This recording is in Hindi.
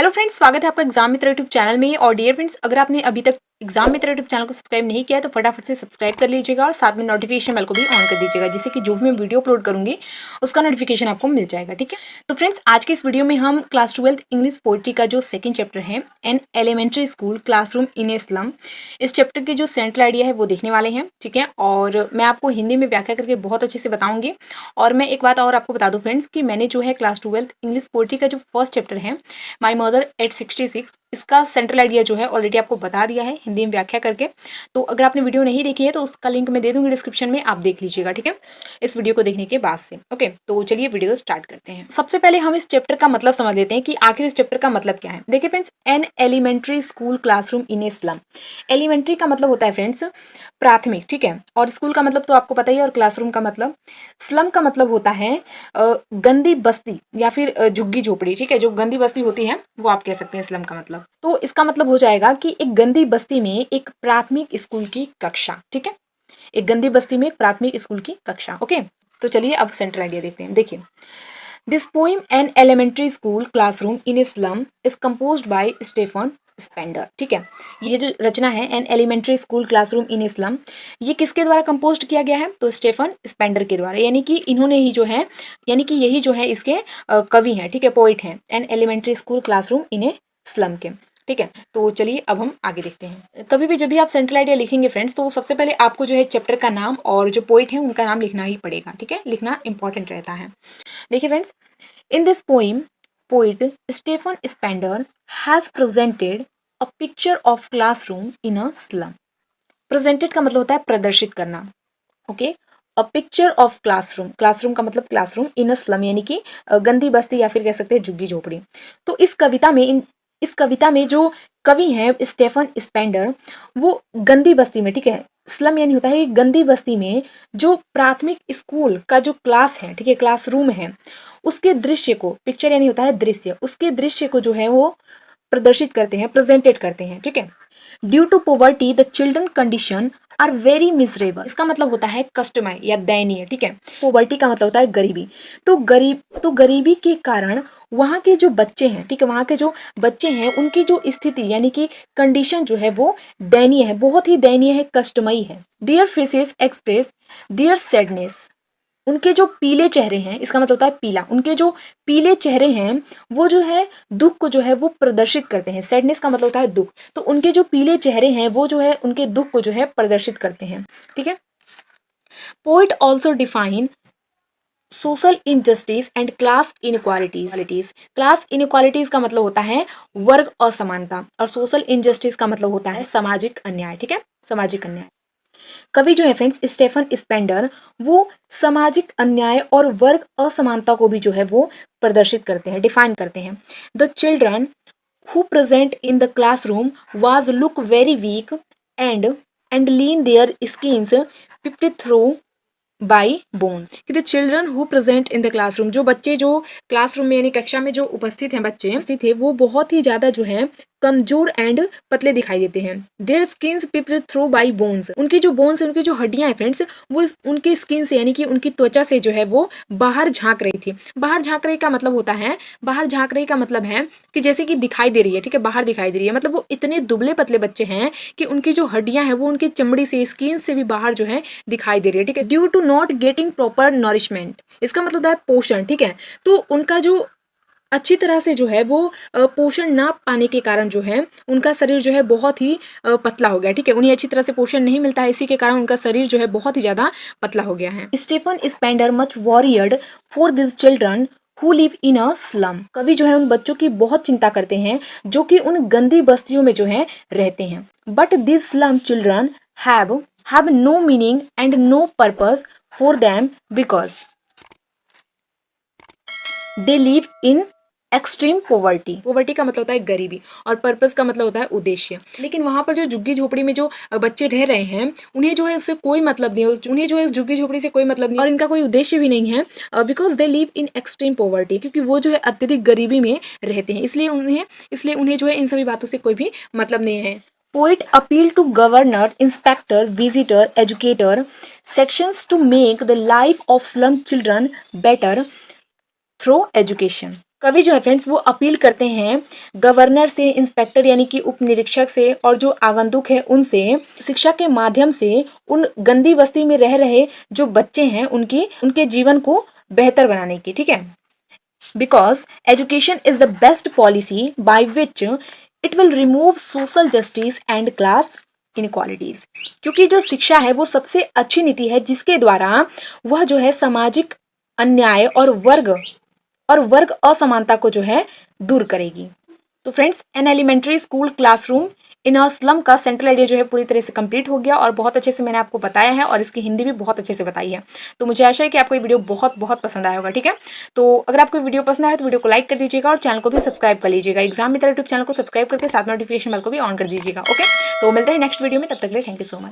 हेलो फ्रेंड्स, स्वागत है आपका एग्जाम मित्र यूट्यूब चैनल में। और डियर फ्रेंड्स, अगर आपने अभी तक एग्जाम मित्र यूट्यूब चैनल को सब्सक्राइब नहीं किया है तो फटाफट से सब्सक्राइब कर लीजिएगा और साथ में नोटिफिकेशन बेल को भी ऑन कर दीजिएगा, जिससे कि जो भी मैं वीडियो अपलोड करूंगी उसका नोटिफिकेशन आपको मिल जाएगा। ठीक है, तो फ्रेंड्स आज के इस वीडियो में हम क्लास 12 इंग्लिश पोइट्री का जो सेकंड चैप्टर है an elementary school classroom in a slum, इस चैप्टर की जो सेंट्रल आइडिया है वो देखने वाले हैं। ठीक है, और मैं आपको हिंदी में व्याख्या करके बहुत अच्छे से बताऊंगी। और मैं एक बात और आपको बता दूं फ्रेंड्स कि मैंने जो है क्लास 12 इंग्लिश पोइट्री का जो फर्स्ट चैप्टर है माई मदर एट 66, इसका सेंट्रल आइडिया जो है ऑलरेडी आपको बता दिया है हिंदी में व्याख्या करके। तो अगर आपने वीडियो नहीं देखी है तो उसका लिंक मैं दे दूंगी डिस्क्रिप्शन में, आप देख लीजिएगा। ठीक है, इस वीडियो को देखने के बाद से। ओके, तो चलिए वीडियो स्टार्ट करते हैं। सबसे पहले हम इस चैप्टर का मतलब समझ लेते हैं कि आखिर इस चैप्टर का मतलब क्या है। देखिए friends, an elementary school classroom in a slum. Elementary का मतलब होता है फ्रेंड्स प्राथमिक, ठीक है, और स्कूल का मतलब तो आपको पता ही है, और क्लासरूम का मतलब, स्लम का मतलब होता है गंदी बस्ती या फिर झुग्गी झोपड़ी। ठीक है, जो गंदी बस्ती होती है वो आप कह सकते हैं स्लम का मतलब। तो इसका मतलब हो जाएगा कि एक गंदी बस्ती में एक प्राथमिक स्कूल की कक्षा। ठीक है, एक गंदी बस्ती में एक प्राथमिक स्कूल की कक्षा। ओके, तो चलिए अब सेंट्रल आइडिया देखते हैं। देखिए, this poem an elementary school classroom in a slum is composed by Stephen Spender. ठीक है, ये जो रचना है an elementary school classroom in a slum, ये किसके द्वारा कंपोज किया गया है? तो स्टेफन स्पेंडर के द्वारा, यानी कि इन्होंने ही जो है, यानी कि यही जो है इसके कवि हैं। ठीक है, पोइट हैं an elementary school classroom in a slum के। ठीक है, तो चलिए अब हम आगे देखते हैं। कभी भी जब भी आप सेंट्रल आइडिया लिखेंगे फ्रेंड्स, तो सबसे पहले आपको जो है चैप्टर का नाम और जो पोइट है उनका नाम लिखना ही पड़ेगा। ठीक है, लिखना इंपॉर्टेंट रहता है। देखिए friends, in this poem poet Stephen Spender has presented a picture of classroom in a slum. Presented का मतलब होता है प्रदर्शित करना। Okay, a picture of classroom, classroom का मतलब क्लासरूम इन अ स्लम, यानी कि गंदी बस्ती या फिर कह सकते हैं झुग्गी झोपड़ी। तो इस कविता में जो कवि हैं स्टेफन स्पेंडर, वो गंदी बस्ती में, ठीक है, स्लम यानी होता है गंदी बस्ती में जो प्राथमिक स्कूल का जो क्लास है, ठीक है, क्लासरूम है, उसके दृश्य को, पिक्चर यानी होता है दृश्य, उसके दृश्य को जो है वो प्रदर्शित करते हैं, प्रेजेंटेड करते हैं। ठीक है, due to poverty the children condition are very miserable. इसका मतलब होता है कष्टमय या दयनीय। ठीक है, पोवर्टी का मतलब होता है गरीबी। तो गरीबी के कारण वहाँ के जो बच्चे हैं, ठीक है, वहाँ के जो बच्चे हैं उनकी जो स्थिति यानी कि कंडीशन जो है वो दयनीय है, बहुत ही दयनीय है, कष्टमयी है। Their faces express their sadness. उनके जो पीले चेहरे हैं, इसका मतलब होता है पीला, उनके जो पीले चेहरे हैं वो जो है दुख को जो है वो प्रदर्शित करते हैं। सैडनेस का मतलब होता है दुख, तो उनके जो पीले चेहरे हैं वो जो है उनके दुख को जो है प्रदर्शित करते हैं। ठीक है, poet also define social injustice and class inequalities. Class inequalities का मतलब होता है वर्ग असमानता, और सोशल इनजस्टिस का मतलब होता है सामाजिक अन्याय। ठीक है, सामाजिक अन्याय। कवि जो है फ्रेंड्स स्टेफन स्पेंडर, वो सामाजिक अन्याय और वर्ग असमानता को भी जो है वो प्रदर्शित करते हैं, डिफाइन करते हैं। The children who present in the classroom was look very weak and lean their skins peeped through by bones. कि the children who present in the classroom, जो बच्चे जो क्लासरूम में यानी कक्षा में जो उपस्थित हैं, बच्चे उपस्थित थे, वो बहुत ही ज्यादा जो है कमजोर एंड पतले दिखाई देते हैं। Their skins peeped through by bones, उनकी जो बोन्स है, उनकी जो हड्डियां हैं फ्रेंड्स, वो उनकी स्किन से यानी कि उनकी त्वचा से जो है वो बाहर झांक रही थी। बाहर झांक रही का मतलब होता है, बाहर झांक रही का मतलब है कि जैसे कि दिखाई दे रही है, ठीक है, बाहर दिखाई दे रही है, मतलब वो इतने दुबले पतले बच्चे हैं कि उनकी जो हड्डियां हैं वो उनकी चमड़ी से, स्किन से भी बाहर जो है दिखाई दे रही है। ठीक है, due to not getting proper nourishment, इसका मतलब है पोषण। ठीक है, तो उनका जो अच्छी तरह से जो है वो पोषण ना पाने के कारण जो है उनका शरीर जो है बहुत ही पतला हो गया। ठीक है, उन्हें अच्छी तरह से पोषण नहीं मिलता है, इसी के कारण उनका शरीर जो है बहुत ही ज्यादा पतला हो गया है। Stephen Spender much worried for this children who live in a slum. कवि जो है उन बच्चों की बहुत चिंता करते हैं जो कि उन गंदी बस्तियों में जो है रहते हैं। But this slum children have no meaning and no purpose for them because they live in extreme poverty. Poverty का मतलब होता है गरीबी, और पर्पस का मतलब होता है उद्देश्य। लेकिन वहां पर जो झुग्गी झोपड़ी में जो बच्चे रह रहे हैं उन्हें जो है उससे कोई मतलब नहीं है, उन्हें जो है झुग्गी झोपड़ी से कोई मतलब नहीं, और इनका कोई उद्देश्य भी नहीं है, because they live in extreme poverty, क्योंकि वो जो है अत्यधिक गरीबी में रहते हैं, इसलिए उन्हें जो है इन सभी बातों से कोई भी मतलब नहीं है। Poet appeal to governor, inspector, visitor, educator sections to make the life of slum children better through education. कवि जो है फ्रेंड्स वो अपील करते हैं गवर्नर से, इंस्पेक्टर यानी कि उप निरीक्षक से और जो आगंतुक है उनसे, शिक्षा के माध्यम से उन गंदी बस्ती में रह रहे जो बच्चे हैं उनके जीवन को बेहतर बनाने की। ठीक है, because education is the best policy by which it will remove social justice and class inequalities. क्योंकि जो शिक्षा है वो सबसे अच्छी नीति है जिसके द्वारा वह जो है सामाजिक अन्याय और वर्ग असमानता को जो है दूर करेगी। तो friends, an elementary school classroom in a slum का सेंट्रल आइडिया जो है पूरी तरह से कंप्लीट हो गया और बहुत अच्छे से मैंने आपको बताया है और इसकी हिंदी भी बहुत अच्छे से बताई है। तो मुझे आशा है कि आपको ये वीडियो बहुत बहुत पसंद आया होगा। ठीक है, तो अगर आपको वीडियो पसंद आया तो वीडियो को लाइक कर दीजिएगा और चैनल को भी सब्सक्राइब कर लीजिएगा। एग्जाम मित्र यूट्यूब चैनल को सब्सक्राइब करके साथ नोटिफिकेशन बेल को भी ऑन कर दीजिएगा। ओके, तो मिलते हैं नेक्स्ट वीडियो में, तब तक के लिए थैंक यू सो मच।